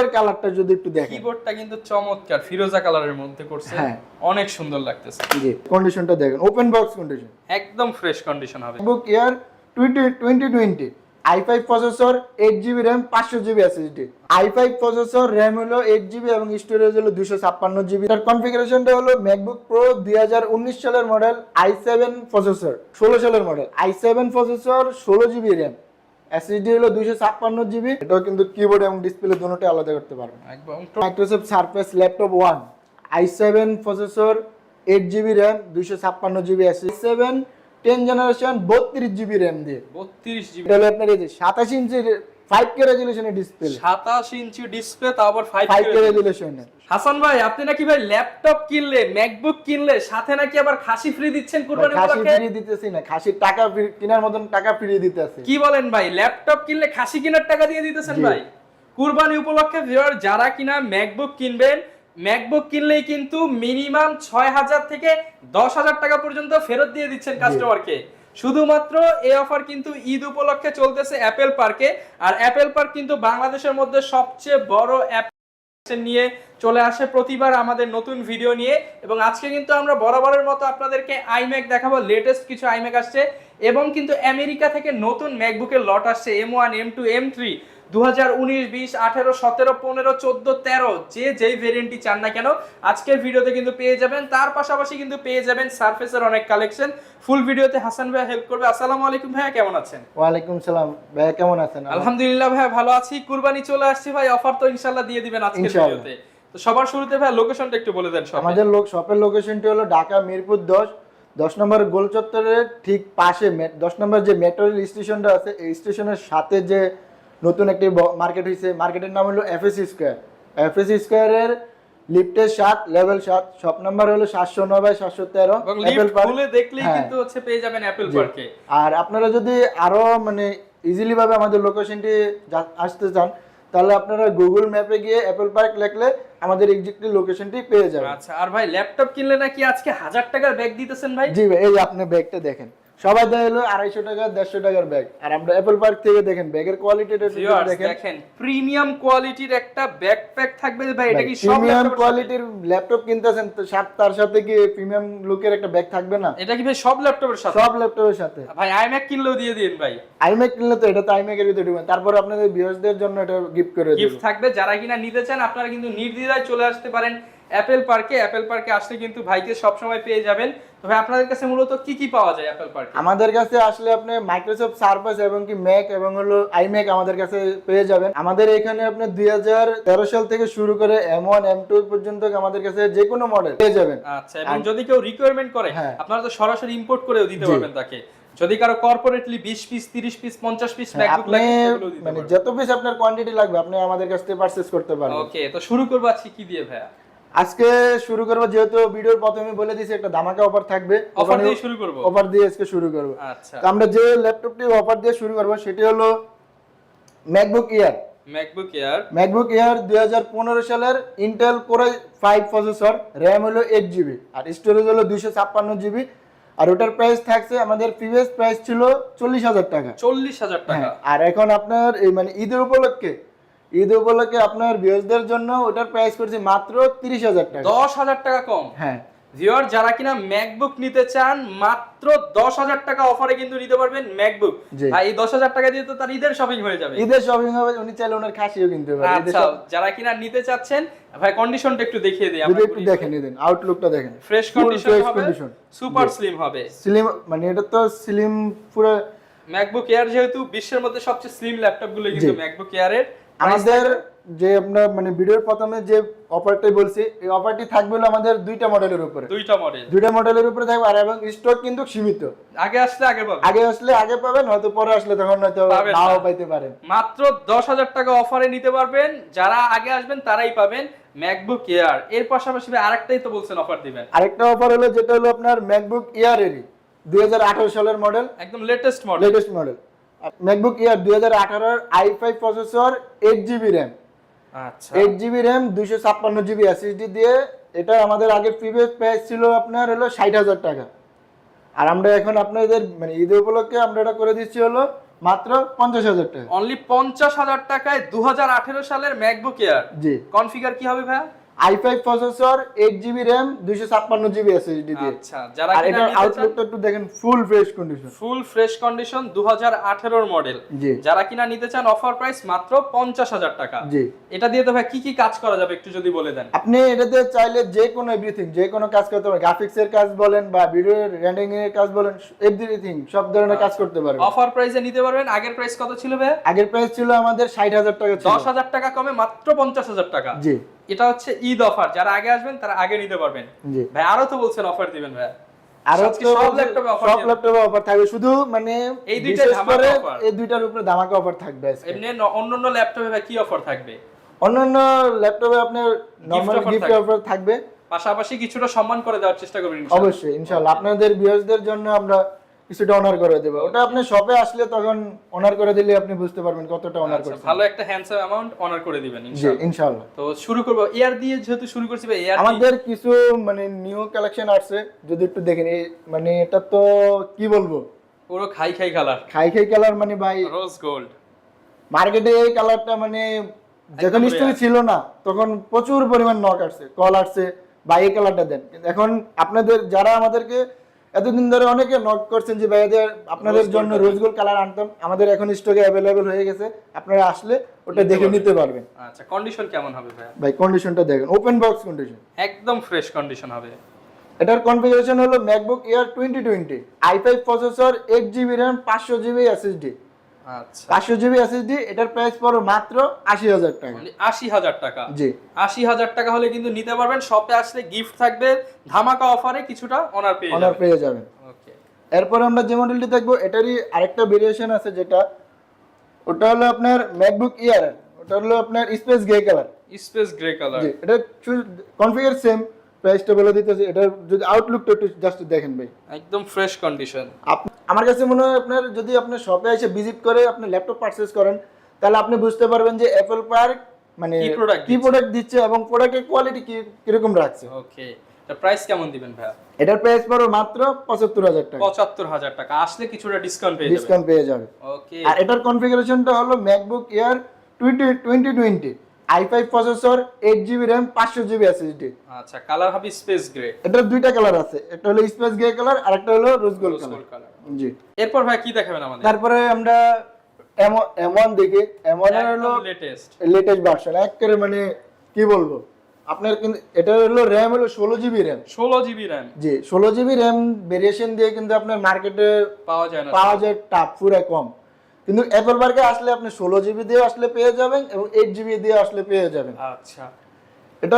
কিবোর্ডের কালারটা যদি একটু দেখেন, কিবোর্ডটা কিন্তু চমৎকার ফিরোজা কালারের মধ্যে করছে, হ্যাঁ অনেক সুন্দর লাগতেছে। জি, কন্ডিশনটা দেখেন, ওপেন বক্স কন্ডিশন, একদম ফ্রেশ কন্ডিশন হবে। MacBook Air 2020 i5 processor, 8GB RAM, 500GB SSD। i5 processor, RAM হলো 8GB এবং স্টোরেজ হলো 256GB। তার কনফিগারেশনটা হলো MacBook Pro 2019 সালের মডেল, i7 প্রসেসর, 16 সালের model, i7 processor, 16GB RAM, SSD হলো 256GB। এটাও কিন্তু কিবোর্ড এবং ডিসপ্লে দুটোই আলাদা করতে পারবেন। একদম Microsoft surface laptop 1, i7 processor, 8GB RAM, 256GB SSD, 7 10 generation, 32GB RAM দিয়ে। 32GB, এটা হলো আপনার এই যে 27 ইঞ্চির 5K রেজোলিউশনের ডিসপ্লে, 27 ইঞ্চি ডিসপ্লে, তাও আবার 5K রেজোলিউশনের। হাসান ভাই, আপনি নাকি ভাই ল্যাপটপ কিনলে, ম্যাকবুক কিনলে সাথে নাকি আবার খাসি ফ্রি দিচ্ছেন কুরবানি খাসি উপলক্ষে? ফ্রি দিতেছি না, খাসির টাকা কেনার মতন টাকা ফ্রি দিতেছে। কি বলেন ভাই, ল্যাপটপ কিনলে খাসি কেনার টাকা দিয়ে দিতেছেন জি। ভাই? কুরবানি উপলক্ষে ভিউয়ার যারা কিনা ম্যাকবুক কিনবেন, ম্যাকবুক কিনলেই কিন্তু মিনিমাম 6000 থেকে 10000 টাকা পর্যন্ত ফেরত দিয়ে দিচ্ছেন কাস্টমারকে। শুধুমাত্র এই অফার কিন্তু ঈদ উপলক্ষে চলতেছে অ্যাপেল পার্কে। আর অ্যাপেল পার্ক কিন্তু বাংলাদেশের মধ্যে সবচেয়ে বড় অ্যাপ নিয়ে চলে আসে প্রতিবার আমাদের নতুন ভিডিও নিয়ে। এবং আজকে কিন্তু আমরা বরাবরের মতো আপনাদেরকে iMac দেখাবো, লেটেস্ট কিছু iMac আসছে এবং কিন্তু আমেরিকা থেকে নতুন ম্যাকবুকের লট আসছে, M1 M2 M3 2019 20 18 17 15 14 13, যে যেই ভেরিয়েন্টই চান না কেন আজকের ভিডিওতে কিন্তু পেয়ে যাবেন। তার পাশাপাশি কিন্তু পেয়ে যাবেন সারফেসের অনেক কালেকশন। ফুল ভিডিওতে হাসান ভাই হেল্প করবে। আসসালামু আলাইকুম ভাইয়া, কেমন আছেন? ওয়ালাইকুম সালাম ভাইয়া, কেমন আছেন? আলহামদুলিল্লাহ ভাইয়া, ভালো আছি। কুরবানি চলে আসছে ভাই, অফার তো ইনশাআল্লাহ দিয়ে দিবেন আজকের ইনশাআল্লাহ। ভিডিওতে। তো সবার শুরুতে ভাই লোকেশনটা একটু বলে দেন। আমাদের শপের লোকেশনটি হলো ঢাকা মিরপুর 10 নম্বর গোল চত্বরের ঠিক পাশে 10 নম্বর যে মেট্রো রেল স্টেশনটা আছে, এই স্টেশনের সাথে যে নতুন একটি মার্কেট হয়েছে, মার্কেটের নাম হলো এফএসি স্কয়ার। এফএসি স্কয়ারের লিফটের 7 লেভেল 7, শপ নাম্বার হলো 709/713। এবং লিফট খুলে দেখলেই কিন্তু হচ্ছে পেয়ে যাবেন অ্যাপেল পার্কে। আর আপনারা যদি আরো মানে ইজিলি ভাবে আমাদের লোকেশনটি আসতে চান, তাহলে আপনারা গুগল ম্যাপে গিয়ে অ্যাপেল পার্ক লিখলে আমাদের এক্সাক্টলি লোকেশনটি পেয়ে যাবেন। আচ্ছা, আর ভাই ল্যাপটপ কিনলে নাকি আজকে 1000 টাকার ব্যাগ দিতেছেন ভাই? জি ভাই, এই আপনি ব্যাগটা দেখেন, সবাই দেয় হলো 250 টাকা 150 টাকার ব্যাগ, আর আমরা অ্যাপল পার্ক থেকে দেখেন ব্যাগের কোয়ালিটিটা দেখেন প্রিমিয়াম কোয়ালিটির একটা ব্যাকপ্যাক থাকবে ভাই। এটা কি সব প্রিমিয়াম কোয়ালিটির ল্যাপটপ কিনতেছেন তো তার সাথে কি প্রিমিয়াম লুকের একটা ব্যাগ থাকবে না? এটা কি ভাই সব ল্যাপটপের সাথে? সব ল্যাপটপের সাথে। ভাই iMac কিনলেও দিয়ে দিন ভাই। iMac কিনলে তো এটা তো iMac এর ভিতরে দিবেন, তারপর আপনাদের ভিউয়ারদের জন্য এটা গিফট করে দেব। গিফট থাকবে, যারা কিনা নিতে চান আপনারা কিন্তু নির্দ্বিধায় চলে আসতে পারেন অ্যাপেল পার্কে। অ্যাপেল পার্কে আসলে কিন্তু ভাইকে সব সময় পেয়ে যাবেন। তো ভাই আপনাদের কাছে মূলত কি কি পাওয়া যায় অ্যাপেল পার্কে? আমাদের কাছে আসলে আপনি মাইক্রোসফট সারফেস এবং কি ম্যাক এবং হলো iMac আমাদের কাছে পেয়ে যাবেন। আমাদের এখানে আপনি 2013 সাল থেকে শুরু করে M1 M2 পর্যন্ত আমাদের কাছে যে কোনো মডেল পেয়ে যাবেন। আচ্ছা, এবং যদি কেউ রিকোয়ারমেন্ট করে আপনারা তো সরাসরি ইম্পোর্ট করেও দিতে পারবেন তাকে। যদি কারো corporately 20 piece 30 piece 50 piece MacBook লাগে সেগুলো দিতে মানে পারবেন। যত পিস আপনার কোয়ান্টিটি লাগবে আপনি আমাদের কাছ থেকে পারচেজ করতে পারবেন। ওকে, তো শুরু করব আজকে কি দিয়ে ভাইয়া? আজকে শুরু করব, যেহেতু ভিডিওর প্রথমে বলে দিয়েছি একটা ধামাকা অফার থাকবে, অফার দিয়ে শুরু করব। অফার দিয়ে আজকে শুরু করব। আচ্ছা, তো আমরা যে ল্যাপটপটি অফার দিয়ে শুরু করব সেটি হলো ম্যাকবুক এয়ার। ম্যাকবুক এয়ার 2015 সালের Intel core i5 processor, RAM হলো 8GB আর স্টোরেজ হলো 256GB। আর ওটার প্রাইস থাকছে, আমাদের প্রিভিয়াস প্রাইস ছিল 40,000 টাকা। 40,000 টাকা। আর এখন আপনার এই মানে ঈদের উপলক্ষে আপনার ভিউয়ারদের জন্য ওটার প্রাইস করছি মাত্র 30,000 টাকা। 10,000 টাকা কম। হ্যাঁ ভিউয়ার যারা কিনা ম্যাকবুক নিতে চান মাত্র 10,000 টাকা অফারে কিন্তু নিতে পারবেন ম্যাকবুক। আর এই 10,000 টাকা দিয়ে তো তার ঈদের শপিং হয়ে যাবে। ঈদের শপিং হবে, উনি চাইলে ওনার খাসিও কিনতে পারে। আচ্ছা, যারা কিনা নিতে চাচ্ছেন ভাই কন্ডিশনটা একটু দেখিয়ে দিই আমরা। একটু দেখে নিন, আউটলুকটা দেখেন, ফ্রেশ কন্ডিশন হবে, সুপার স্লিম হবে। স্লিম মানে এটা তো স্লিম পুরো। ম্যাকবুক এয়ার যেহেতু বিশ্বের মধ্যে সবচেয়ে স্লিম ল্যাপটপ গুলো কিন্তু ম্যাকবুক এয়ারের। আমাদের যে আপনার মানে ভিডিওর প্রথমে যে অফারটাই বলছি, এই অফারটি থাকবে হলো আমাদের দুইটা মডেলের উপরে। দুইটা মডেলের উপরে থাকবে, আর এবং স্টক কিন্তু সীমিত। আগে আসলে আগে পাবেন, হয়তো পরে আসলে তখন হয়তো নাও পাইতে পারেন। মাত্র 10,000 টাকা অফারে নিতে পারবেন, যারা আগে আসবেন তারাই পাবেন ম্যাকবুক এয়ার। এর পাশাপাশি আরেকটাই তো বলছেন অফার দিবেন। আরেকটা অফার হলো যেটা হলো আপনার ম্যাকবুক এয়ারেরই 2018 সালের মডেল, একদম লেটেস্ট মডেল ম্যাকবুক এয়ার 2018 এর i5 প্রসেসর, 8GB RAM। আচ্ছা, 8GB RAM 256GB SSD দিয়ে। এটা আমাদের আগে প্রিভিয়াস প্রাইস ছিল আপনার হলো 60,000 টাকা। আর আমরা এখন আপনাদের মানে ঈদ উপলক্ষে আমরা এটা করে দিচ্ছি হলো মাত্র 50,000 টাকা। অনলি 50,000 টাকায় 2018 সালের ম্যাকবুক এয়ার। জি। কনফিগার কি হবে ভাই? i5 processor, 8GB RAM, 256GB SSD দিয়ে। আচ্ছা, যারা আর কিনা এটার নিতে চান আউটলুকটা একটু দেখেন, full fresh condition. Full fresh condition 2018 model. জি। যারা কিনা নিতে চান অফার প্রাইস মাত্র 50,000 টাকা। জি। এটা দিয়ে তো ভাই কি কি কাজ করা যাবে একটু যদি বলে দেন। আপনি এটাতে চাইলে যে কোনো এভরিথিং, যে কোনো কাজ করতে পারেন, গ্রাফিক্স এর কাজ বলেন বা ভিডিও রেন্ডারিং এর কাজ বলেন, এভরিথিং সব ধরনের কাজ করতে পারবেন। অফার প্রাইসে নিতে পারবেন। আগের প্রাইস কত ছিল ভাই? আগের প্রাইস ছিল আমাদের 60,000 টাকা ছিল। 10,000 টাকা কমে মাত্র 50,000 টাকা। জি। এটা হচ্ছে ঈদ অফার, যারা আগে আসবেন তারা আগে নিতে পারবেন। জি। ভাই আরো তো বলছেন অফার দিবেন ভাই। আরো আজকে সব ল্যাপটপে অফার সব ল্যাপটপে অফার থাকবে, শুধু মানে এই দুইটা বিশেষ করে ধামাকা অফার। এই দুইটার উপরে ধামাকা অফার থাকবে আজকে। এমনি অন্যান্য ল্যাপটপে ভাই কি অফার থাকবে? অন্যান্য ল্যাপটপে আপনার নরমাল offer গিফট থাকবে। অফার থাকবে, পাশাপাশি কিছুটা সম্মান করে দেওয়ার চেষ্টা করবেন ইনশাআল্লাহ। অবশ্যই ইনশাআল্লাহ আপনাদের ভিউয়ার্সদের জন্য আমরা কিছুটা অনার করে দেব। ওটা আপনি শপে আসলে তখন অনার করে দিলে আপনি বুঝতে পারবেন কতটা অনার আচ্ছা, করছেন। ভালো একটা হ্যান্ডসাম অ্যামাউন্ট অনার করে দিবেন জি ইনশাআল্লাহ। ইনশাআল্লাহ। তো শুরু করব এয়ার দিয়ে, যেহেতু শুরু করছি ভাই এয়ার আমাদের কিছু মানে নিউ কালেকশন আসছে, যদি একটু দেখেন। এই মানে এটা তো কি বলবো, পুরো খাই খাই কালার, খাই খাই কালার, মানে ভাই রোজ গোল্ড। মার্কেটে এই কালারটা মানে যখন একদম স্টকে ছিল না তখন প্রচুর পরিমাণ নক আসছে, কল আসছে, ভাই এই কালারটা দেন। কিন্তু এখন আপনাদের যারা আমাদেরকে এতদিন ধরে অনেকে নক করছেন যে ভাইদের আপনাদের জন্য রোজ গোল্ড কালার আনতাম, আমাদের এখন স্টকে অ্যাভেলেবেল হয়ে গেছে, আপনারা আসলে ওটা দেখে নিতে পারবেন। আচ্ছা, কন্ডিশন কেমন হবে ভাই? ভাই কন্ডিশনটা দেখেন, ওপেন বক্স কন্ডিশন, একদম ফ্রেশ কন্ডিশন হবে। এটার কনফিগারেশন হলো MacBook air 2020, i5 processor, 8GB RAM, 500GB SSD। আচ্ছা, 500GB SSD, এটার প্রাইস পড়ো মাত্র 80,000 টাকা। 80,000 টাকা। জি। 80,000 টাকা হলে কিন্তু নিতে পারবেন। শপে আসলে গিফট থাকবে, ধামাকা অফারে কিছুটা অনার পেয়ে অনার যাবেন। পেয়ে যাবেন। ওকে। এরপর আমরা যে মডেলটি দেখবো, এটারই আরেকটা ভেরিয়েশন আছে, যেটা ওটা হলো আপনার ম্যাকবুক এয়ার, ওটা হলো আপনার space grey colour. Space grey colour. জি, এটা কনফিগার সেম, প্রাইসটা বলে দিতেছি। এটার যদি আউটলুকটা একটু জাস্ট দেখেন ভাই, একদম ফ্রেশ কন্ডিশন। আমার কাছে মনে হয় আপনার যদি আপনার শপে এসে ভিজিট করে আপনি ল্যাপটপ পারচেজ করেন, তাহলে আপনি বুঝতে পারবেন যে অ্যাপল পার্ক মানে কি প্রোডাক্ট দিচ্ছে এবং প্রোডাক্টের কোয়ালিটি কিরকম রাখছে। ওকে, এটা প্রাইস কেমন দিবেন ভাই? এটার প্রাইস পড়ো মাত্র 75,000 টাকা। 75,000 টাকা। আসলে কিছুটা ডিসকাউন্ট পেয়ে যাবেন। ডিসকাউন্ট পেয়ে যাবে। ওকে। আর এটার কনফিগারেশনটা হলো MacBook air 2020, i5 processor, 8GB RAM, 500GB SSD। আচ্ছা, কালার হবে স্পেস গ্রে। এটার দুইটা কালার আছে, একটা হলো স্পেস গ্রে কালার আর একটা হলো রোজ গোল্ড কালার। জি। এরপর ভাই কি দেখাবেন আমাদের? তারপরে আমরা M1 দেখি। M1 এর হলো লেটেস্ট ভার্সন, একেবারে মানে কি বলবো আপনার, কিন্তু এটা হলো RAM হলো 16GB RAM। 16GB RAM। জি, 16GB RAM ভেরিয়েশন দিয়ে কিন্তু আপনার মার্কেটে পাওয়া যায় না, পাওয়া যায় টাফ, পুরো কম। কিন্তু অ্যাপল পার্কে আসলে আপনি 16GB দিয়ে আসলে পেয়ে যাবেন এবং 8GB দিয়ে আসলে পেয়ে যাবেন। আচ্ছা, এটা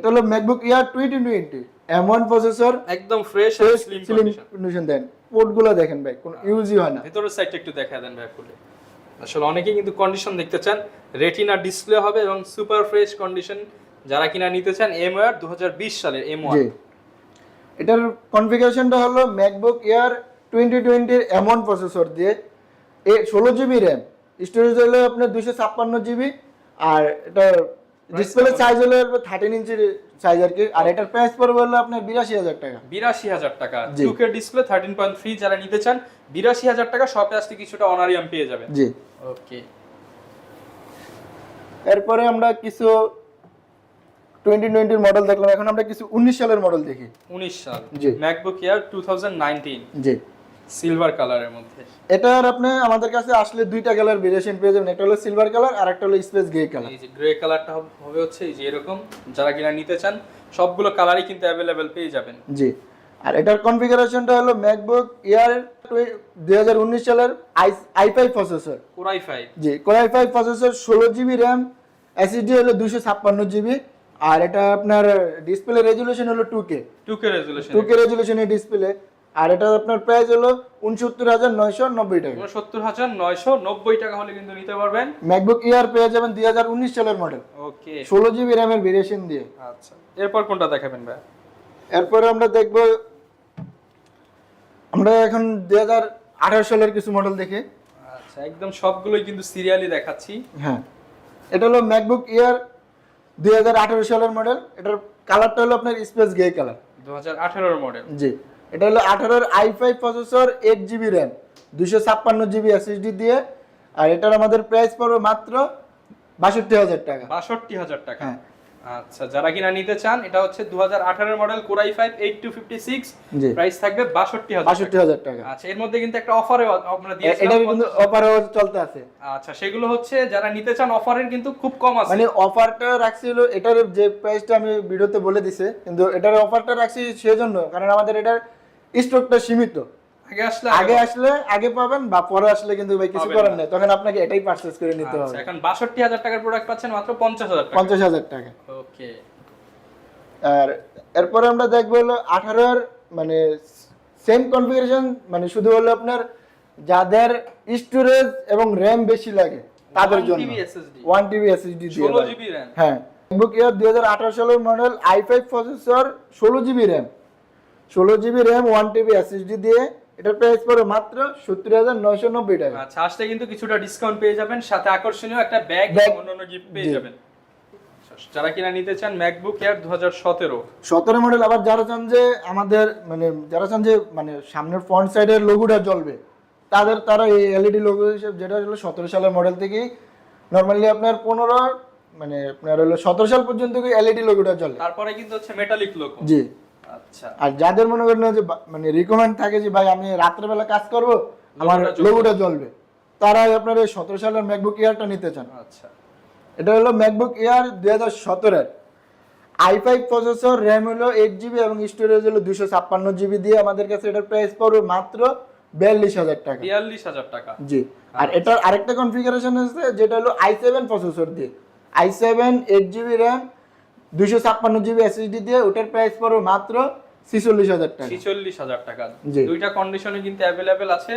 হলো ম্যাকবুক এয়ার 2020, M1 প্রসেসর, একদম ফ্রেশ আর স্লিম কন্ডিশন। দেন পোর্টগুলো দেখেন ভাই, কোনো ইউজই হয় না। ভিতরের সাইডটা একটু দেখা দেন ভাই খুলে। আসলে অনেকেই কিন্তু কন্ডিশন দেখতে চান, রেটিনা ডিসপ্লে হবে এবং সুপার ফ্রেশ কন্ডিশন। যারা কিনা নিতে চান M1 2020 সালের M1। জি। এটার কনফিগারেশনটা হলো ম্যাকবুক এয়ার 2020 M1 প্রসেসর দিয়ে 16GB RAM, স্টোরেজ হলো আপনার 256GB, আর এটা ডিসপ্লে সাইজ হলো 13 ইঞ্চির সাইজ আর কি। আর এটার প্রাইস পড়বে হলো আপনার 82,000 টাকা। 82,000 টাকা। জি। 2K ডিসপ্লে 13.3 যারা নিতে চান 82,000 টাকা। শপে আসলে কিছুটা অনারিয়াম পেয়ে যাবেন। জি। ওকে। এরপরে আমরা কিছু 2020 মডেল দেখলাম, এখন আমরা কিছু 19 সালের মডেল দেখি। 19 সাল। জি। MacBook Air 2019। জি। সিলভার কালারের মধ্যে। এটার আপনি আমাদের কাছে আসলে দুইটা কালার ভেরিয়েশন পেয়ে যাবেন, একটা হলো সিলভার কালার আর একটা হলো স্পেস গ্রে কালার। এই যে গ্রে কালারটা হবে হচ্ছে এই যে এরকম, যারা কিনা নিতে চান সবগুলো কালারই কিন্তু अवेलेबल পেয়ে যাবেন। জি। আর এটার কনফিগারেশনটা হলো ম্যাকবুক এয়ার 2019 সালের i5 প্রসেসর, Core i5। জি, Core i5 processor, 16GB RAM, SSD হলো 256GB। আর এটা আপনার ডিসপ্লে রেজোলিউশন হলো 2K রেজোলিউশন। 2K রেজোলিউশনের display. আর এটা আপনার প্রাইস হলো 69,990 টাকা। 69,990 টাকা হলে কিন্তু নিতে পারবেন। ম্যাকবুক এয়ার পেয়ে যাবেন 2019 সালের মডেল, ওকে। 16GB RAM এর ভেরিয়েশন দিয়ে। আচ্ছা, এরপর কোনটা দেখাবেন ভাই? এরপরে আমরা দেখব, আমরা এখন 2018 সালের কিছু মডেল দেখি। আচ্ছা, একদম সবগুলোই কিন্তু সিরিয়ালি দেখাচ্ছি। হ্যাঁ, এটা হলো ম্যাকবুক এয়ার 2018 সালের মডেল। এটার কালারটা হলো আপনার স্পেস গ্রে কালার। 2018 এর মডেল। জি। এটা হলো 18 i5 processor, 8GB RAM, 256 GB SSD দিয়ে। আর এটার আমাদের প্রাইস পড়বে মাত্র ৬২,০০০ টাকা। ৬২,০০০ টাকা। হ্যাঁ। আচ্ছা, যারা কিনা নিতে চান, এটা হচ্ছে 2018 এর মডেল Core i5 8256, জি। প্রাইস থাকবে ৬২,০০০ টাকা। আচ্ছা, এর মধ্যে কিন্তু একটা অফারে আমরা দিয়েছিলাম, এটা কিন্তু অফারও চলতে আছে। আচ্ছা, সেগুলো হচ্ছে যারা নিতে চান অফারের কিন্তু খুব কম আছে। মানে অফারটা রাখছিল, এটার যে প্রাইসটা আমি ভিডিওতে বলে দিছি, কিন্তু এটার অফারটা রাখছি সেজন্য কারণ আমাদের এটার স্টকটা সীমিত। আগে আসলে আগে পাবেন, বা পরে আসলে কিন্তু ভাই কিছু করার নেই, তখন আপনাকে এটাই পারচেজ করে নিতে হবে। এখন ৬২,০০০ টাকার প্রোডাক্ট পাচ্ছেন মাত্র ৫০,০০০ টাকা। ৫০,০০০ টাকা। ওকে। আর এরপরে আমরা দেখবো হলো 18 এর মানে সেম কনফিগারেশন, মানে শুধু হলো আপনার যাদের স্টোরেজ এবং র‍্যাম বেশি লাগে তাদের জন্য 1 টিবি এসএসডি দিয়ে 16 জিবি র‍্যাম। হ্যাঁ, MacBook Air 2018 সালের model i5 processor, 16 GB RAM, 16 GB RAM 1 TB SSD দিয়ে। এটার প্রাইস পড়ে মাত্র ৭০,৯৯০ টাকা। আচ্ছা, আসলে কিন্তু কিছুটা ডিসকাউন্ট পেয়ে যাবেন, সাথে আকর্ষণীয় একটা ব্যাগ এবং অন্যান্য গিফট পেয়ে যাবেন। যারা কিনা নিতে চান MacBook Air 2017 মডেল, আবার যারা চান যে আমাদের মানে সামনের ফ্রন্ট সাইডের লোগোটা জ্বলবে, তারা এই এলইডি লোগো হিসেবে, যেটা হলো 17 সালের মডেল থেকেই নরমালি আপনার 15 মানে আপনার হলো 17 সাল পর্যন্ত এলইডি লোগোটা জ্বলে, তারপরে কিন্তু হচ্ছে মেটালিক লোগো। জি। আচ্ছা, আর যাদের মনে করেন যে মানে রিকমেন্ড থাকে যে ভাই আমি রাত্রে বেলা কাজ করব, আমার লোগোটা জ্বলবে, তারাই আপনার এই 17 সালের MacBook Airটা নিতে চান। আচ্ছা, এটা হলো MacBook Air 2017 এর i5 প্রসেসর, র‍্যাম হলো 8 জিবি এবং স্টোরেজ হলো 256 জিবি দিয়ে। আমাদের কাছে এটার প্রাইস পড়বে মাত্র ৪২,০০০ টাকা। ৪২,০০০ টাকা, জি। আর এটার আরেকটা কনফিগারেশন আছে যেটা হলো i7 প্রসেসর দিয়ে, i7 8 GB RAM 256 GB SSD দিয়ে। ওটার প্রাইস পড়বে মাত্র ৪৬,০০০ টাকা। ৪৬,০০০ টাকা। জি। দুইটা কন্ডিশনে কিন্তু अवेलेबल আছে,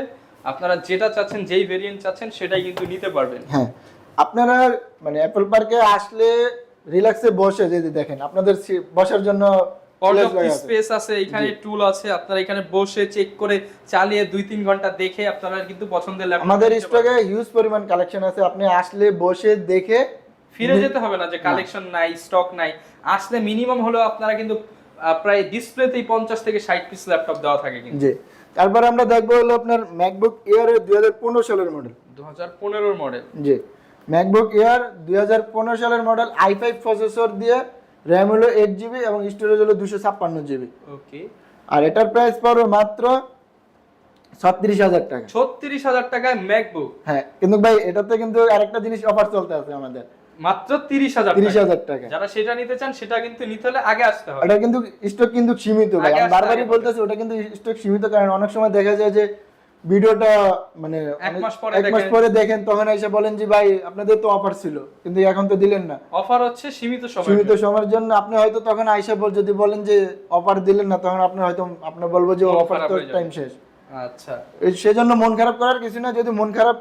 আপনারা যেটা চাচ্ছেন, যেই ভেরিয়েন্ট চাচ্ছেন সেটাই কিন্তু নিতে পারবেন। হ্যাঁ, আপনারা মানে অ্যাপল পার্কে আসলে রিল্যাক্সে বসে যদি দেখেন, আপনাদের বসার জন্য পর্যাপ্ত স্পেস আছে, এখানে টুল আছে, আপনারা এখানে বসে চেক করে চালিয়ে 2-3 ঘন্টা দেখে আপনারা কিন্তু পছন্দের ল্যাপটপ, আমাদের স্টকে হিউজ পরিমাণ কালেকশন আছে। আপনি আসলে বসে দেখে ফিরে যেতে হবে না যে কালেকশন নাই, স্টক নাই। আসলে মিনিমাম হলেও আপনারা কিন্তু প্রায় ডিসপ্লেতেই 50 থেকে 60 পিস ল্যাপটপ দেওয়া থাকে কিন্তু। জি। তারপর আমরা দেখবো হলো আপনার MacBook Air 2015 সালের মডেল। 2015 এর মডেল। জি। MacBook Air 2015 সালের মডেল, i5 প্রসেসর দিয়ে, র‍্যাম হলো 8 জিবি এবং স্টোরেজ হলো 256 জিবি। ওকে। আর এটার প্রাইস পড়বে মাত্র ৩৬,০০০ টাকা। ৩৬,০০০ টাকায় ম্যাকবুক। হ্যাঁ, কিন্তু ভাই এটাতে কিন্তু আরেকটা জিনিস অফার চলতে আছে আমাদের, মাত্র ৩০,০০০ টাকা। যারা সেটা নিতে চান সেটা কিন্তু নিতে হলে আগে আসতে হবে। এটা কিন্তু স্টক কিন্তু সীমিত ভাই, আমি বারবারই বলতেছি ওটা কিন্তু স্টক সীমিত, কারণ অনেক সময় দেখা যায় যে ভিডিওটা মানে 1 মাস পরে দেখেন, তখন এসে বলেন যে ভাই আপনাদের তো অফার ছিল কিন্তু এখন তো দিলেন না। অফার হচ্ছে সীমিত সময়ের জন্য। আপনি হয়তো তখন আইসা যদি বলেন যে অফার দিলেন না, তখন আপনি হয়তো বলবো যে অফার তো টাইম শেষ। আচ্ছা, সেজন্য মন খারাপ করার কিছু না। যদি মন খারাপ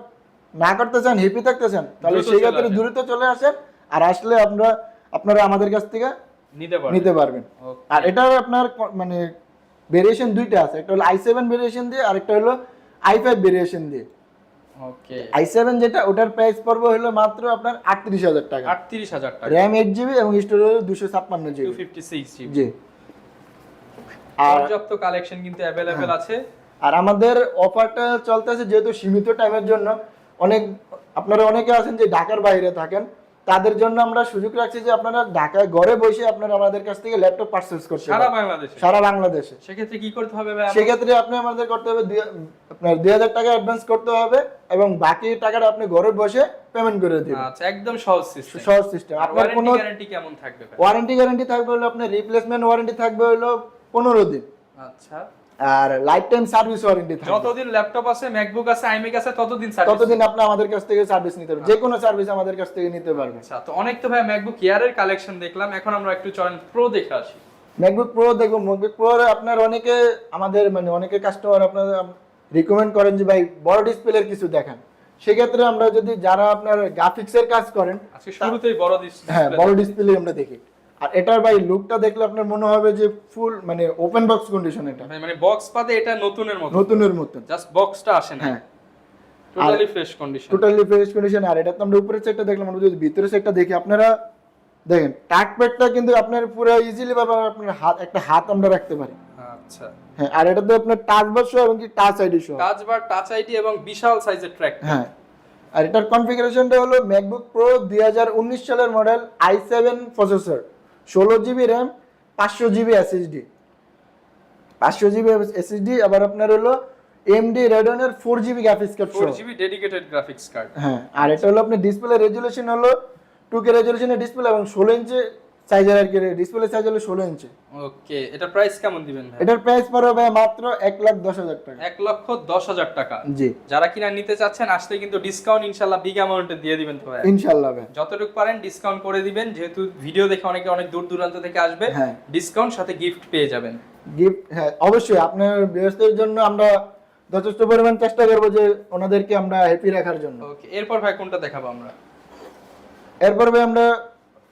না করতে চান, হ্যাপি থাকতে চান, তাহলে সেই ক্ষেত্রে দ্রুত চলে আসেন, আর আসলে আপনারা আমাদের কাছ থেকে নিতে পারবেন। আর এটার আপনার মানে ভেরিয়েশন দুইটা আছে, একটা হলো i7 ভেরিয়েশন দিয়ে, আর একটা হলো i5 ভেরিয়েশন দিয়ে। ওকে। i7 যেটা, ওটার প্রাইস পড়বে হলো মাত্র আপনার ৩৮,০০০ টাকা। ৩৮,০০০ টাকা। র‍্যাম 8 জিবি এবং স্টোরেজ হলো 256 জিবি। 256 জিবি। জি। আর পর্যাপ্ত কালেকশন কিন্তু अवेलेबल আছে। আর আমাদের অফারটা চলতেছে যেহেতু সীমিত টাইমের জন্য, আপনারা অনেকে আছেন যে ঢাকার বাইরে থাকেন, তাদের জন্য আমরা সুযোগ রাখছি যে আপনারা ঢাকায় ঘরে বসে আপনারা আমাদের কাছ থেকে ল্যাপটপ পারচেজ করতে পারবেন সারা বাংলাদেশে। সেক্ষেত্রে কি করতে হবে ভাই? সেক্ষেত্রে আপনি আমাদের করতে হবে আপনার ২০০০ টাকা অ্যাডভান্স করতে হবে এবং বাকি টাকাটা আপনি ঘরে বসে পেমেন্ট করে দিবেন। আচ্ছা, একদম সহজ সিস্টেম। আপনার কোনো গ্যারান্টি কেমন থাকবে ভাই? গ্যারান্টি থাকবে হলো আপনার রিপ্লেসমেন্ট ওয়ারেন্টি থাকবে হলো 15 দিন। আচ্ছা। আর লাইফ টাইম সার্ভিস ওয়ারেন্টি থাকবে। যতদিন ল্যাপটপ আছে, ম্যাকবুক আছে, আইম্যাক আছে, ততদিন আপনি আমাদের কাছ থেকে সার্ভিস নিতে পারবেন, যে কোনো সার্ভিস আমাদের কাছ থেকে নিতে পারবেন। আচ্ছা, তো অনেক তো ভাই ম্যাকবুক এয়ার এর কালেকশন দেখলাম, এখন আমরা একটু চলেন প্রো দেখে আসি। ম্যাকবুক প্রো দেখবো। ম্যাকবুক প্রো আপনার অনেকে কাস্টমার আপনারা রিকমেন্ড করেন যে ভাই বড় ডিসপ্লের কিছু দেখান। সেক্ষেত্রে আমরা যদি যারা আপনার গ্রাফিক্সের কাজ করেন, আজকে শুরুতেই বড় ডিসপ্লে, হ্যাঁ বড় ডিসপ্লে আমরা দেখি। আর এটার ভাই লুকটা দেখলে আপনার মনে হবে যে ফুল মানে ওপেন বক্স কন্ডিশন। এটা মানে বক্স পাতে এটা নতুনের মতো জাস্ট বক্সটা আসে না। হ্যাঁ, টোটালি ফ্রেশ কন্ডিশন। আর এটা তো আমরা উপরের সাইডটা দেখলাম, আমরা যদি ভিতরের সাইডটা দেখি, আপনারা দেখেন টাকপ্যাডটা কিন্তু আপনার পুরো ইজিলি ভাবে আপনার একটা হাত আমরা রাখতে পারি। আচ্ছা, হ্যাঁ, আর এটা তো আপনার টাচ বার সহ এবং কি টাচ আইডি সহ। টাচ বার, টাচ আইডি এবং বিশাল সাইজের ট্র্যাক। হ্যাঁ, আর এটার কনফিগারেশনটা হলো ম্যাকবুক প্রো 2019 সালের model, i7 processor, 16 GB RAM, 500 GB SSD, 500 GB SSD. আবার আপনার হলো এমডি রেডনের 4 GB graphics card 4GB dedicated graphics card. হ্যাঁ, আর এটা হলো আপনার ডিসপ্লে রেজুলেশন হলো 2K রেজুলেশনের ডিসপ্লে এবং 16 ইঞ্চি সাইজের আর কি, ডিসপ্লে সাইজ হলো 16 ইঞ্চি। ওকে, এটা প্রাইস কেমন দিবেন ভাই? এটার প্রাইস পড়বে মাত্র 1,10,000 টাকা। 1,10,000 টাকা। জি, যারা কিনা নিতে চাচ্ছেন আসলে কিন্তু ডিসকাউন্ট ইনশাআল্লাহ বিগ অ্যামাউন্টে দিয়ে দিবেন তো ভাই। ইনশাআল্লাহ ভাই, যতটুকু পারেন ডিসকাউন্ট করে দিবেন, যেহেতু ভিডিও দেখে অনেকে অনেক দূর দূরান্ত থেকে আসবে। হ্যাঁ, ডিসকাউন্ট সাথে গিফট পেয়ে যাবেন। গিফট, হ্যাঁ অবশ্যই আপনার ব্যবসার জন্য আমরা যথেষ্ট পরিমাণ চেষ্টা করব যে ওনাদেরকে আমরা হ্যাপি রাখার জন্য। ওকে, এরপর ভাই কোনটা দেখাবো আমরা? এরপর ভাই আমরা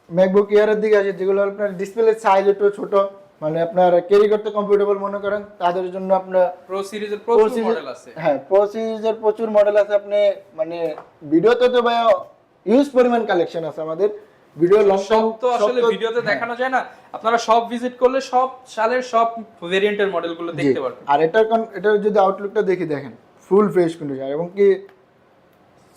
ম্যাকবুক এয়ারের দিকে আসি, যেগুলো আপনার ডিসপ্লে সাইজ একটু ছোট, মানে আপনার ক্যারি করতে কমফোর্টেবল মনে করেন, তাদের জন্য আপনার প্রো সিরিজের প্রচুর মডেল আছে। হ্যাঁ, প্রো সিরিজের প্রচুর মডেল আছে। আপনি মানে ভিডিওতে তো ভাই ইউজ পরিমাণ কালেকশন আছে আমাদের, ভিডিও লং সব তো আসলে ভিডিওতে দেখানো যায় না, আপনারা সব ভিজিট করলে সব সালের সব ভেরিয়েন্টের মডেলগুলো দেখতে পারবেন। আর এটার যদি আউটলুকটা দেখি, দেখেন ফুল ফ্রেশ কন্ডিশন এবং কি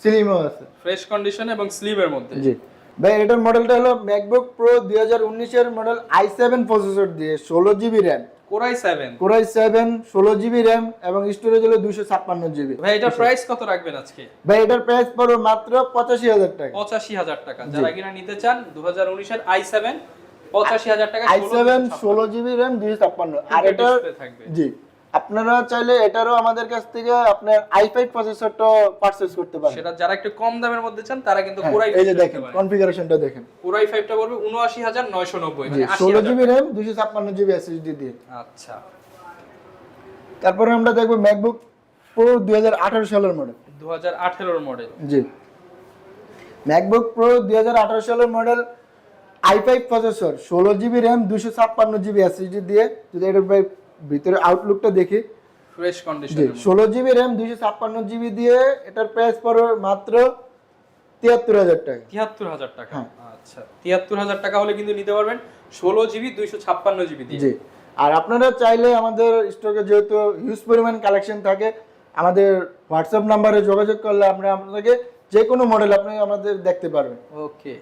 স্লিমও আছে, ফ্রেশ কন্ডিশন এবং স্লিমের মধ্যে। জি ভাই, এটার মডেলটা হলো ম্যাকবুক প্রো 2019 এর মডেল, i7 প্রসেসর দিয়ে, 16 GB RAM, core i 7। Core i 7, 16 GB RAM এবং স্টোরেজ হলো 256 জিবি। ভাই এটা প্রাইস কত রাখবেন আজকে? ভাই এটার প্রাইস পড়বে মাত্র 85,000 টাকা। 85,000 টাকা। যারা কিনা নিতে চান 2019 এর i7 85,000 টাকা, i7 16 জিবি র্যাম 256। আর এটা থাকবে। জি, আপনারা চাইলে এটারও আমাদের কাছ থেকে আপনার i5 প্রসেসরটা পারচেজ করতে পারেন। সেটা যারা একটু কম দামের মধ্যে চান তারা কিন্তু হ্যাঁ, কোরাই এই যে দেখেন কনফিগারেশনটা দেখেন, কোরাই 5টা পড়বে 79,990, জি, মানে 16 জিবি র্যাম 256 জিবি এসএসডি দিয়ে। আচ্ছা, তারপরে আমরা দেখব ম্যাকবুক প্রো 2018 সালের মডেল, 2018 এর মডেল। জি, ম্যাকবুক প্রো 2018 সালের model, i5 processor, 16 GB RAM 256 GB SSD দিয়ে। যদি এটার ভিতরে আউটলুকটা দেখি, ফ্রেশ জি, কন্ডিশন, 16 জিবি র্যাম 256 জিবি দিয়ে এটার প্রাইস পড়বে মাত্র 73,000 টাকা। 73,000 টাকা। হ্যাঁ। আচ্ছা, 73,000 টাকা হলে কিন্তু নিতে পারবেন 16 জিবি 256 জিবি দিয়ে। জি, আর আপনারা চাইলে আমাদের স্টকে যেহেতু হিউজ পরিমাণ কালেকশন থাকে, আমাদের হোয়াটসঅ্যাপ নাম্বারে যোগাযোগ করলে আমরা আপনাদেরকে যে কোনো মডেল আপনি আমাদের দেখতে পারবেন। ওকে,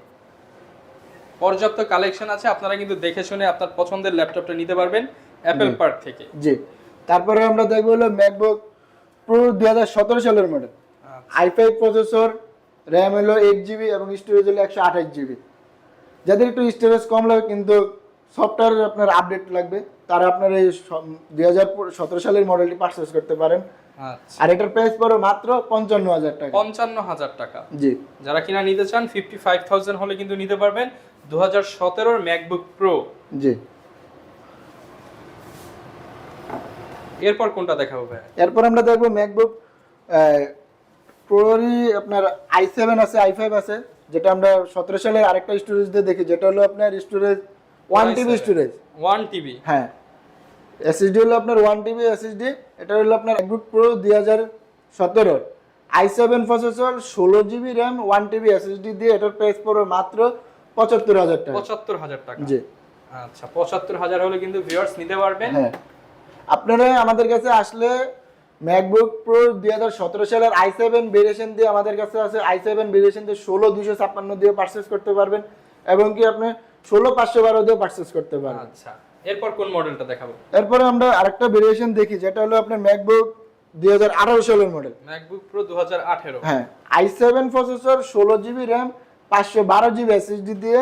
পর্যাপ্ত কালেকশন আছে, আপনারা কিন্তু দেখে শুনে আপনার পছন্দের ল্যাপটপটা নিতে পারবেন অ্যাপল পার্ক থেকে। জি, তারপরে আমরা দেখবো হলো ম্যাকবুক প্রো 2017 সালের মডেল, i5 প্রসেসর, র্যাম হলো 8 জিবি এবং স্টোরেজ হলো 128 জিবি। যাদের একটু স্টোরেজ কম লাগে কিন্তু সফটওয়্যার আপনার আপডেট লাগবে, তারা আপনার এই 2017 সালের মডেলটি পারচেজ করতে পারেন। আচ্ছা, আর এটার প্রাইস পড়বে মাত্র 55,000 টাকা। 55,000 টাকা। জি, যারা কিনা নিতে চান 55,000 হলে কিন্তু নিতে পারবেন 2017 এর ম্যাকবুক প্রো। জি, এরপর কোনটা দেখাবো ভাই? এরপর আমরা দেখবো ম্যাকবুক প্রোরই আপনার i7 আছে, i5 আছে, যেটা আমরা 17 সালে আরেকটা স্টোরেজ দিয়ে দেখি, যেটা হলো আপনার স্টোরেজ 1 TB স্টোরেজ। 1 TB, হ্যাঁ, এসএসডি হলো আপনার 1 TB এসএসডি। এটা হলো আপনার MacBook pro 2017 i7 processor, 16 GB RAM, 1 TB SSD দিয়ে। এটার প্রাইস পড়বে মাত্র 75,000 টাকা। 75,000 টাকা। জি, আচ্ছা, 75,000 হলে কিন্তু ভিউয়ার্স নিতে পারবেন। হ্যাঁ, আপনারা আমাদের কাছে আসলে ম্যাকবুক প্রো 2017 সালের i7 ভেরিয়েশন দিয়ে আমাদের কাছে আছে, i7 ভেরিয়েশন দিয়ে 16,256 দিয়ে পারচেজ করতে পারবেন এবং কি আপনি 16,512 দিয়ে পারচেজ করতে পারবেন। আচ্ছা, এরপর কোন মডেলটা দেখাবো? এরপরে আমরা আরেকটা ভেরিয়েশন দেখি, যেটা হলো আপনার ম্যাকবুক 2018 সালের মডেল, ম্যাকবুক প্রো 2018। হ্যাঁ, i7 processor, 16 GB RAM, 512 GB SSD দিয়ে।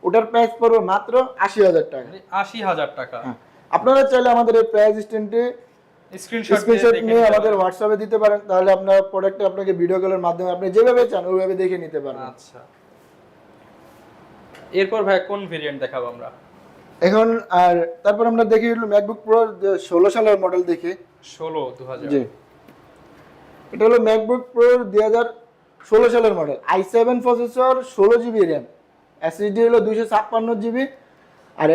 ওটার প্রাইস পড়বে মাত্র 80,000 টাকা। 80,000 টাকা। হ্যাঁ, আপনারা চাইলে আমাদের এই প্রাইস স্ট্যান্ডটি স্ক্রিনশট নিয়ে আমাদের হোয়াটসঅ্যাপে দিতে পারেন, তাহলে আপনার প্রোডাক্টটা আপনাকে ভিডিও কলের মাধ্যমে আপনি যেভাবে চান ওইভাবে দেখে নিতে পারবেন। আচ্ছা, এরপর ভাই কোন ভেরিয়েন্ট দেখাবো আমরা এখন? আর তারপর আমরা দেখি ম্যাকবুক প্রো 16 সালের মডেল দেখি। 2016 জি, এটা হলো ম্যাকবুক প্রো 2016 সালের model, i7 processor, 16 GB RAM, SSD হলো 256 জিবি। আর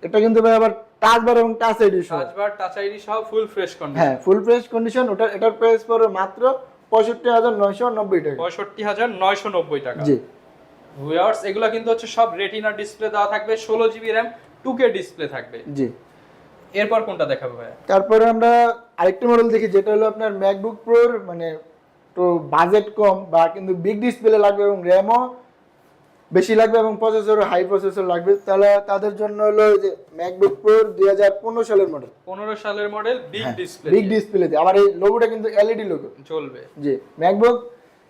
এটা কিন্তু ভাই আবার টাচ বার এবং টাচ আইডি সহ, টাচ বার, টাচ আইডি সহ ফুল ফ্রেশ কন্ডিশন। হ্যাঁ, ফুল ফ্রেশ কন্ডিশন। এটার প্রাইস পড়বে মাত্র 65,990 টাকা। 65,990 টাকা। জি, ভিউয়ার্স, এগুলা কিন্তু হচ্ছে সব রেটিনা ডিসপ্লে দেওয়া থাকবে, 16 জিবি র্যাম, 2K ডিসপ্লে থাকবে। জি, এরপর কোনটা দেখাবো ভাইয়া? তারপরে আমরা আরেকটা মডেল দেখি, যেটা হলো আপনার ম্যাকবুক প্রোর মানে তো বাজেট কম বা কিন্তু বিগ ডিসপ্লে লাগবে এবং র্যামও বেশি লাগবে এবং প্রসেসরও হাই প্রসেসর লাগবে, তাহলে তাদের জন্য হলো যে ম্যাকবুক প্রো 2015 সালের মডেল। 15 সালের model, big display, big display দিয়ে, আবার এই লোগোটা কিন্তু এলইডি লোগো চলবে। জি, ম্যাকবুক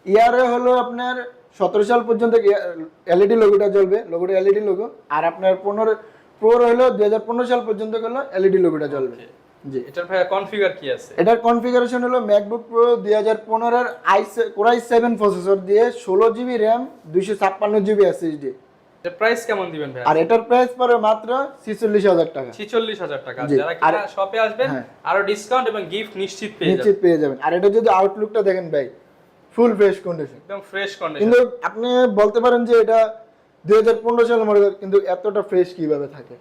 ইয়ারে হলো আপনার 17 সাল পর্যন্ত এলইডি লোগোটা জ্বলবে, লোগোটা এলইডি লোগো। আর আপনার 15 প্রো হলো 2015 সাল পর্যন্ত হলো এলইডি লোগোটা জ্বলবে। জি, এটার ভাইয়া কনফিগার কি আছে? এটার কনফিগারেশন হলো ম্যাকবুক প্রো 2015 এর Core i7 প্রসেসর দিয়ে 16 জিবি র্যাম 256 জিবি এসএসডি। এর প্রাইস কেমন দিবেন ভাইয়া? আর এটার প্রাইস পড়ে মাত্র 46000 টাকা। 46000 টাকা। জি, যারা কিনা শপে আসবেন হ্যাঁ, আরো ডিসকাউন্ট এবং গিফট নিশ্চিত পেয়ে যাবেন। আর এটা যদি আউটলুকটা দেখেন ভাই, ফুল ফ্রেশ কন্ডিশন, একদম ফ্রেশ কন্ডিশন। কিন্তু আপনি বলতে পারেন যে এটা 2015 সালের মডেল, কিন্তু এতটা ফ্রেশ কিভাবে থাকে?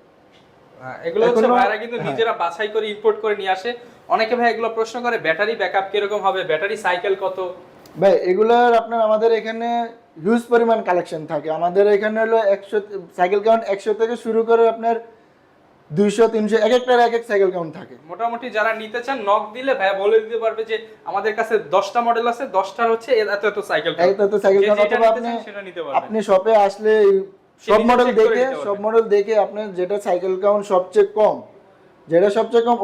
এগুলো হচ্ছে ভাইরা কিন্তু নিজেরা বাছাই করে ইম্পোর্ট করে নিয়ে আসে। অনেকে ভাই এগুলো প্রশ্ন করে ব্যাটারি ব্যাকআপ কিরকম হবে, ব্যাটারি সাইকেল কত? ভাই এগুলার আপনার আমাদের এখানে হিউজ পরিমাণ কালেকশন থাকে। আমাদের এখানে হলো 100 সাইকেল কাউন্ট 100 থেকে শুরু করে আপনার 200 300 এক একটার এক এক সাইকেল কাউন্ট থাকে। মোটামুটি যারা নিতে চান নক দিলে ভাই বলে দিতে পারবে যে আমাদের কাছে 10টা মডেল আছে, 10টার হচ্ছে এত এত সাইকেল কাউন্ট। এত সাইকেল কাউন্ট, অথবা আপনি শপে আসলে সব মডেল দেখে আপনি যেটা সাইকেল কাউন্ট সবচেয়ে কম,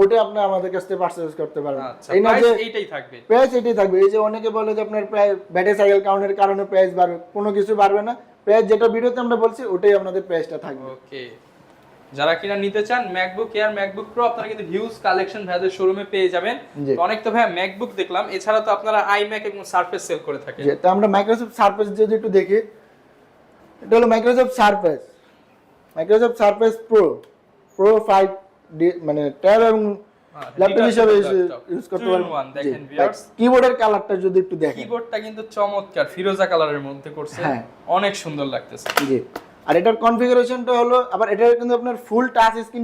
ওটা আপনি আমাদের কাছ থেকে পারচেজ করতে পারবেন। এই না যে এইটাই থাকবে, প্রাইস এটাই থাকবে। এই যে অনেকে বলে যে আপনার প্রায় ব্যাটারি সাইকেল কাউন্টের কারণে প্রাইস বাড়বে, কোনো কিছু বাড়বে না। প্রাইস যেটা ভিডিওতে আমরা বলছি ওটাই আপনাদের প্রাইসটা থাকবে। ওকে, যারা কিনা নিতে চান ম্যাকবুক এয়ার, ম্যাকবুক প্রো, আপনারা কিন্তু হিউজ কালেকশন ভাইদের শোরুমে পেয়ে যাবেন। তো অনেক তো ভাই ম্যাকবুক দেখলাম, এছাড়া তো আপনারা আইম্যাক এবং সারফেস সেল করে থাকেন। তো আমরা মাইক্রোসফট সারফেস যদি একটু দেখি, এটা হলো মাইক্রোসফট সারফেস প্রো 5 মানে ট্যাব এবং ল্যাপটপ হিসেবে ইউজ করতে পারবেন। দেখেন ভিউয়ার্স, কিবোর্ডের কালারটা যদি একটু দেখেন, কিবোর্ডটা কিন্তু চমৎকার ফিরোজা কালারের মধ্যে করছে, অনেক সুন্দর লাগতেছে। জি, আর এটার কনফিগারেশনটা হলো, আবার এটা কিন্তু আপনার ফুল টাচ স্ক্রিন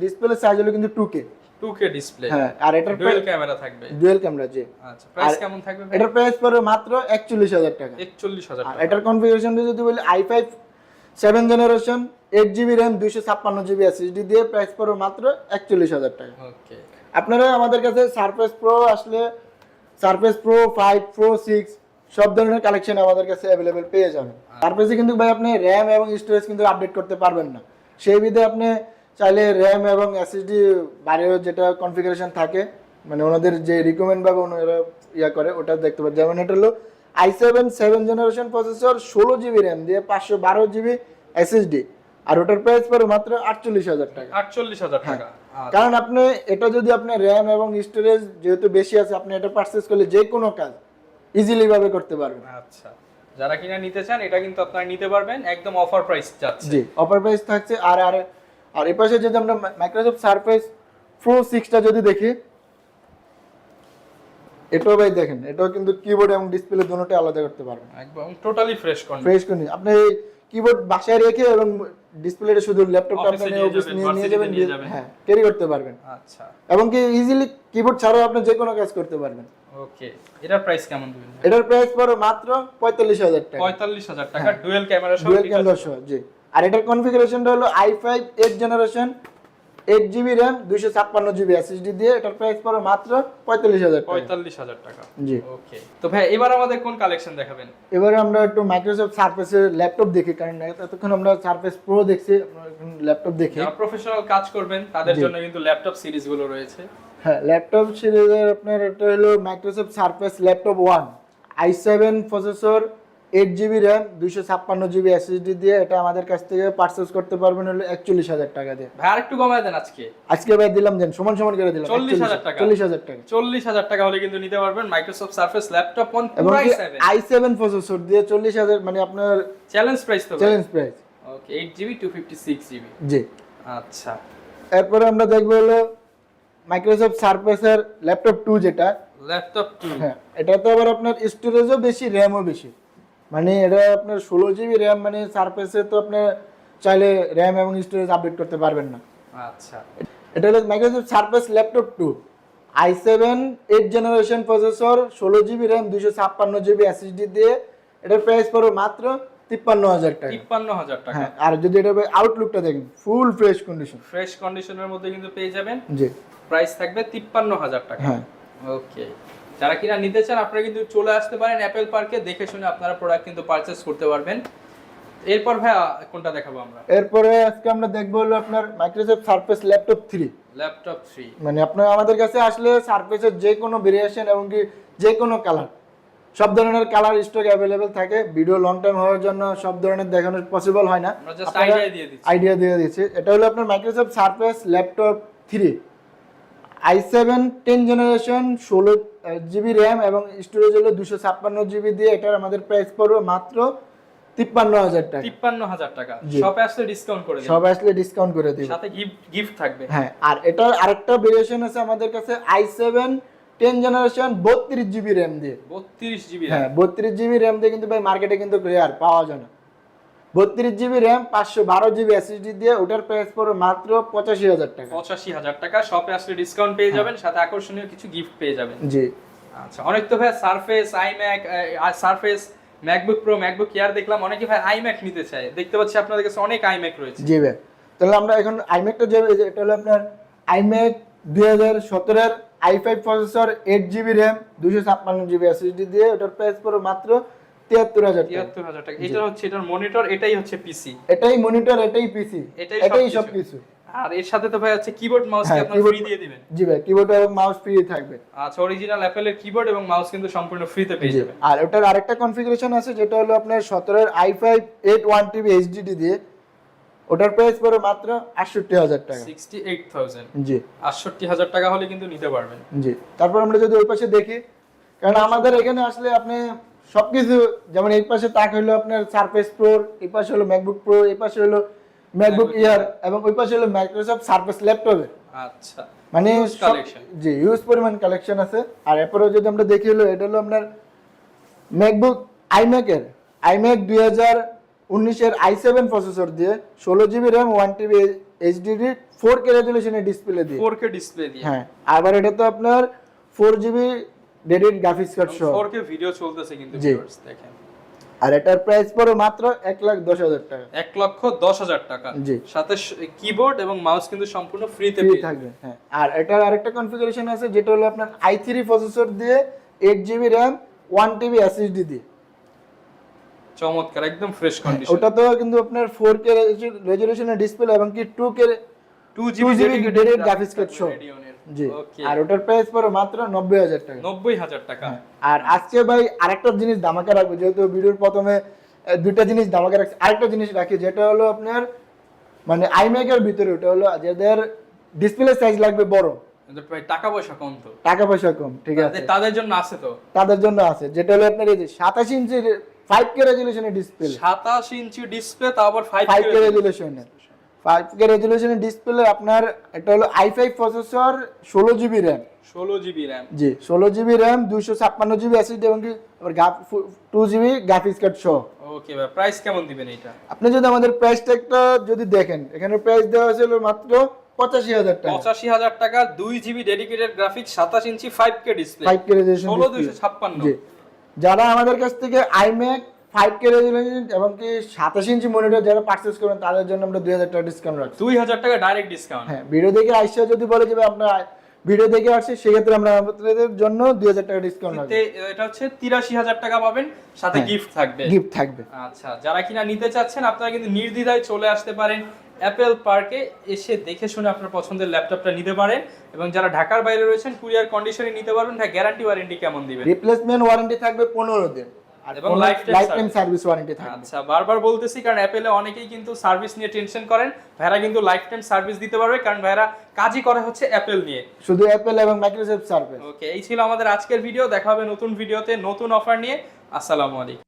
ডিসপ্লে সাইজ হলো কিন্তু 2K ডিসপ্লে। হ্যাঁ, আর এটার ডুয়াল ক্যামেরা থাকবে। ডুয়াল ক্যামেরা, জি। আচ্ছা, প্রাইস কেমন থাকবে? এটার প্রাইস পড়বে মাত্র 41000 টাকা। 41000 টাকা। আর এটার কনফিগারেশনটা যদি বলি i5 7 generation 8GB RAM 256GB SSD দিয়ে প্রাইস পড়বে মাত্র 41000 টাকা। ওকে, আপনারা আমাদের কাছে সারফেস প্রো আসলে সারফেস প্রো 5 প্রো 6 সব ধরনের কালেকশন আমাদের কাছে अवेलेबल পেয়ে যাবেন। সারফেসে কিন্তু ভাই আপনি RAM এবং স্টোরেজ কিন্তু আপডেট করতে পারবেন না, সেই বিধে আপনি চাইলে RAM এবং SSD বাইরেও যেটা কনফিগারেশন থাকে, মানে ওনাদের যে রিকমেন্ড বা ওনারা করে ওটা দেখতে পারেন। যেমন এটা হলো i7 7 generation processor 16GB RAM দিয়ে 512GB SSD, আর ওটার প্রাইস পড়ে মাত্র 48000 টাকা। 48000 টাকা। কারণ আপনি এটা যদি আপনি RAM এবং স্টোরেজ যেহেতু বেশি আছে, আপনি এটা পারচেজ করলে যে কোনো কাজ ইজিলি ভাবে করতে পারবেন। আচ্ছা, যারা কিনা নিতে চান এটা কিন্তু আপনারা নিতে পারবেন, একদম অফার প্রাইস যাচ্ছে। জি, অফার প্রাইস থাকছে। আর এই পাশে যদি আমরা মাইক্রোসফট সারফেস প্রো 6টা যদি দেখি, এটাও ভাই দেখেন, এটাও কিন্তু কিবোর্ড এবং ডিসপ্লে দুটোই আলাদা করতে পারবেন, একদম টোটালি ফ্রেশ কন্ডিশন। আপনি কিবোর্ড বাসায় রেখে এবং ডিসপ্লেটা শুধু ল্যাপটপটা আপনি নিয়ে যাবেন, হ্যাঁ, ক্যারি করতে পারবেন। আচ্ছা, এবং কি ইজিলি কিবোর্ড ছাড়াও আপনি যে কোনো কাজ করতে পারবেন। ওকে, এটার প্রাইস কেমন দিবেন? এটার প্রাইস পড়ে মাত্র 45000 টাকা। 45000 টাকা, ডুয়াল ক্যামেরা সহ। জি, আর এটার কনফিগারেশনটা হলো i5 8 generation 8GB RAM 256GB SSD দিয়ে, এটার প্রাইস পড়ে মাত্র 45000 টাকা। 45000 টাকা। জি, ওকে। তো ভাই এবার আমাদের কোন কালেকশন দেখাবেন? এবারে আমরা একটু মাইক্রোসফট সারফেসের ল্যাপটপ দেখি, কারণ এতক্ষণ আমরা সারফেস প্রো দেখছি, আমরা এখন ল্যাপটপ দেখি। যারা প্রফেশনাল কাজ করবেন তাদের জন্য কিন্তু ল্যাপটপ সিরিজ গুলো রয়েছে। হ্যাঁ, ল্যাপটপ সিরিজের আপনার এটা হলো Microsoft surface laptop 1 i7 processor 8GB RAM 256GB SSD দিয়ে, এটা আমাদের কাছ থেকে পারচেজ করতে পারবেন হলো 41000 টাকা দিয়ে। ভাই আরেকটু কমায় দেন আজকে ভাই দিলাম, দেন সমান করে দিলাম 40000 টাকা। 40000 টাকা, 40000 টাকা হলে কিন্তু নিতে পারবেন মাইক্রোসফট সারফেস ল্যাপটপ 1 এবং i7 i7 প্রসেসর দিয়ে 40000, মানে আপনার চ্যালেঞ্জ প্রাইস তো। Challenge price. Okay, 8GB 256GB। জি, আচ্ছা, এরপর আমরা দেখব হলো মাইক্রোসফট সারফেসের ল্যাপটপ 2, যেটা ল্যাপটপ 2। হ্যাঁ, এটাতে আবার আপনার স্টোরেজও বেশি, র‍্যামও বেশি, মানে এটা আপনার 16GB RAM, মানে সারফেসে তো আপনি চাইলে RAM এবং স্টোরেজ আপডেট করতে পারবেন না। আচ্ছা, এটা হলো Microsoft surface laptop 2 i7 8 generation processor 16GB RAM 256GB SSD দিয়ে, এটার প্রাইস পড়বে মাত্র 53,000 টাকা। 53,000 টাকা। হ্যাঁ, আর যদি এটা আউটলুকটা দেখেন ফুল ফ্রেশ কন্ডিশন, ফ্রেশ কন্ডিশনের মধ্যে কিন্তু পেয়ে যাবেন। জি, প্রাইস থাকবে 53,000 টাকা। হ্যাঁ, ওকে, যারা কিনা নিতে চান আপনারা কিন্তু চলে আসতে পারেন অ্যাপেল পার্কে, দেখে শুনে আপনারা প্রোডাক্ট কিন্তু পারচেজ করতে পারবেন। এরপর ভাইয়া কোনটা দেখাবো আমরা? এরপরে আজকে আমরা দেখবো হলো আপনার মাইক্রোসফট সারফেস ল্যাপটপ 3। ল্যাপটপ 3 মানে আপনার আমাদের কাছে আসলে সারফেসের যে কোনো ভেরিয়েশন এবং কি যে কোনো কালার, সব ধরনের কালার স্টক অ্যাভেলেবেল থাকে। ভিডিও লং টাইম হওয়ার জন্য সব ধরনের দেখানো পসিবল হয় না, আমরা জাস্ট আইডিয়া দিয়ে দিচ্ছি। আইডিয়া দিয়ে দিচ্ছি। এটা হলো আপনার Microsoft surface laptop 3 i7 10 generation, 16 GB RAM এবং স্টোরেজ হলো 256 জিবি দিয়ে। এটার আমাদের প্রাইস পড়বে মাত্র 53,000 টাকা। 53,000 টাকা। জি। শপে আসলে ডিসকাউন্ট করে দিন, সব আসলে ডিসকাউন্ট করে দিব, সাথে গিফট থাকবে। হ্যাঁ। আর এটার আরেকটা ভেরিয়েশন আছে আমাদের কাছে i7 10 জেনারেশন 32 জিবি র্যাম দিয়ে। 32 জিবি হ্যাঁ, 32 জিবি র্যাম দিয়ে কিন্তু ভাই মার্কেটে কিন্তু রেয়ার পাওয়া যায় না। 32 জিবি র্যাম 512 জিবি এসএসডি দিয়ে, ওটার প্রাইস পড়বে মাত্র 85,000 টাকা। 85,000 টাকা। শপে আসলে ডিসকাউন্ট পেয়ে যাবেন, সাথে আকর্ষণীয় কিছু গিফট পেয়ে যাবেন। জি, আচ্ছা, অনেক তো ভাই surface, iMac, surface, MacBook pro, MacBook air দেখলাম, অনেকে ভাই আইম্যাক নিতে চায়। দেখতে পাচ্ছি আপনাদের কাছে অনেক আইম্যাক রয়েছে। জি ভাই, তাহলে আমরা এখন আইম্যাকটা যে এটা হলো আপনার আইম্যাক 2017 এর i5 processor, 8 GB RAM, 256 GB SSD দিয়ে, ওটার প্রাইস পড়বে মাত্র 73,000 টাকা। 73,000 টাকা। এটা হচ্ছে এটার মনিটর, এটাই হচ্ছে পিসি, এটাই মনিটর, এটাই পিসি, এটাই এটাই সবকিছু। সবকিছু। আর এর সাথে তো ভাই আছে কিবোর্ড মাউস কি হ্যাঁ, আপনারা keyboard- ফ্রি দিয়ে দিবেন? জি ভাই, কিবোর্ড এবং মাউস ফ্রি থাকবে। আচ্ছা, অরিজিনাল অ্যাপেলের কিবোর্ড এবং মাউস কিন্তু সম্পূর্ণ ফ্রিতে পেয়ে জি, যাবেন। আর ওটার আরেকটা কনফিগারেশন আছে যেটা হলো আপনার 17 এর i5 8 1TB এইচডিডি দিয়ে, ওটার প্রাইস পড়বে মাত্র 68,000 টাকা। 68,000। জি, 68,000 টাকা হলে কিন্তু নিতে পারবেন। জি। তারপর আমরা যদি ওই পাশে দেখি, কারণ আমাদের এখানে আসলে আপনি সবকিছু, যেমন এই পাশে তাক হলো আপনার সারফেস প্রো, এই পাশে হলো ম্যাকবুক প্রো, এই পাশে হলো ম্যাকবুক এয়ার এবং ওই পাশে হলো মাইক্রোসফট সারফেস ল্যাপটপে, আচ্ছা, মানে Huge collection। জি, হিউজ পরিমাণ কালেকশন আছে। আর এরপরে যদি আমরা দেখি হলো এটা হলো আপনার ম্যাকবুক আইম্যাকের আইম্যাক 2019 এর i7 প্রসেসর দিয়ে, 16 GB RAM, 1TB HDD, 4K রেজোলিউশনের ডিসপ্লে দিয়ে। 4K ডিসপ্লে দিয়ে। হ্যাঁ, আবার এটা তো আপনার 4 জিবি ডেডিকেটেড গ্রাফিক্স কার্ড সহ। 4K ভিডিও চলতেছে কিন্তু জি। ভিউয়ার্স দেখেন। আর এটার প্রাইস পড়ে মাত্র 1,10,000 টাকা। 1,10,000 টাকা। জি। সাথে কিবোর্ড এবং মাউস কিন্তু সম্পূর্ণ ফ্রিতে ফ্রি পেয়ে যাবেন। থাকবে, হ্যাঁ। আর এটার আরেকটা কনফিগারেশন আছে যেটা হলো আপনার i3 প্রসেসর দিয়ে, 8 জিবি র্যাম, 1TB এসএসডি দিয়ে। চমৎকার, একদম ফ্রেশ কন্ডিশন। ওটা তো কিন্তু আপনার 4K রেজোলিউশনের ডিসপ্লে এবং কি 2K 2GB dedicated graphics card সহ। জি, ওকে। আর ওটার প্রাইস পড়ে মাত্র 90,000 টাকা। 90,000 টাকা। আর আজকে ভাই আরেকটা জিনিস ধামাকা রাখবো, যেহেতু ভিডিওর প্রথমে দুইটা জিনিস ধামাকা রাখছি, আরেকটা জিনিস রাখি যেটা হলো আপনার মানে আইম্যাকের ভিতরে, ওটা হলো যাদের ডিসপ্লে সাইজ লাগবে বড়, কিন্তু ভাই টাকা পয়সা কম তো, টাকা পয়সা কম, ঠিক আছে, তাদের জন্য আছে তো। তাদের জন্য আছে যেটা হলো আপনার এই যে 27 ইঞ্চির 5K রেজোলিউশনের ডিসপ্লে, 27 ইঞ্চি ডিসপ্লে, তাও আবার 5K রেজোলিউশনের 5K রেজোলিউশনের ডিসপ্লে। আপনার এটা হলো i5 processor, 16 GB RAM, 16 GB RAM. জি, 16 জিবি র্যাম, 256 জিবি এসএসডি এবং কি 2 জিবি গ্রাফিক্স কার্ড সহ। ওকে ভাই, প্রাইস কেমন দিবেন এটা? আপনি যদি আমাদের প্রাইস ট্যাগটা যদি দেখেন, এখানে প্রাইস দেওয়া হয়েছে মাত্র 85,000 টাকা। 85,000 টাকা, 2 জিবি ডেডিকেটেড গ্রাফিক্স, 27 ইঞ্চি 5K ডিসপ্লে, 5K রেজোলিউশন 16,256। জি, যারা আমাদের কাছ থেকে iMac 5K রেজোলিউশন এবং কি 27 ইঞ্চি মনিটর যারা পারচেজ করবেন তাদের জন্য আমরা 2,000 টাকা ডিসকাউন্ট রাখছি। 2,000 টাকা ডাইরেক্ট ডিসকাউন্ট। হ্যাঁ, ভিডিও দেখে আইসা যদি বলে যে আমরা ভিডিও দেখে আসছি, সেক্ষেত্রে আমরা আপনাদের জন্য 2,000 টাকা ডিসকাউন্ট রাখছি। এটা হচ্ছে 83,000 টাকা পাবেন, সাথে গিফট থাকবে। গিফট থাকবে। আচ্ছা, যারা কিনা নিতে চাচ্ছেন আপনারা কিন্তু নির্দ্বিধায় চলে আসতে পারেন অ্যাপেল পার্কে, এসে দেখে শুনে আপনার পছন্দের ল্যাপটপটা নিতে পারেন। এবং যারা ঢাকার বাইরে রয়েছেন কুরিয়ার কন্ডিশনে নিতে পারবেন। ভাই গ্যারান্টি ওয়ারেন্টি কেমন দিবেন? রিপ্লেসমেন্ট ওয়ারেন্টি থাকবে 15 দিন এবং লাইফটাইম সার্ভিস ওয়ারেন্টি থাকবে। আচ্ছা, বারবার বলতেছি কারণ অ্যাপেলে অনেকেই কিন্তু সার্ভিস নিয়ে টেনশন করেন, ভাইরা কিন্তু লাইফ টাইম সার্ভিস দিতে পারবে, কারণ ভাইরা কাজই করে হচ্ছে অ্যাপেল নিয়ে, শুধু অ্যাপেল এবং মাইক্রোসফট সার্ভিস। ওকে, এই ছিল আমাদের আজকের ভিডিও। দেখা হবে নতুন ভিডিওতে নতুন অফার নিয়ে। আসসালামু আলাইকুম।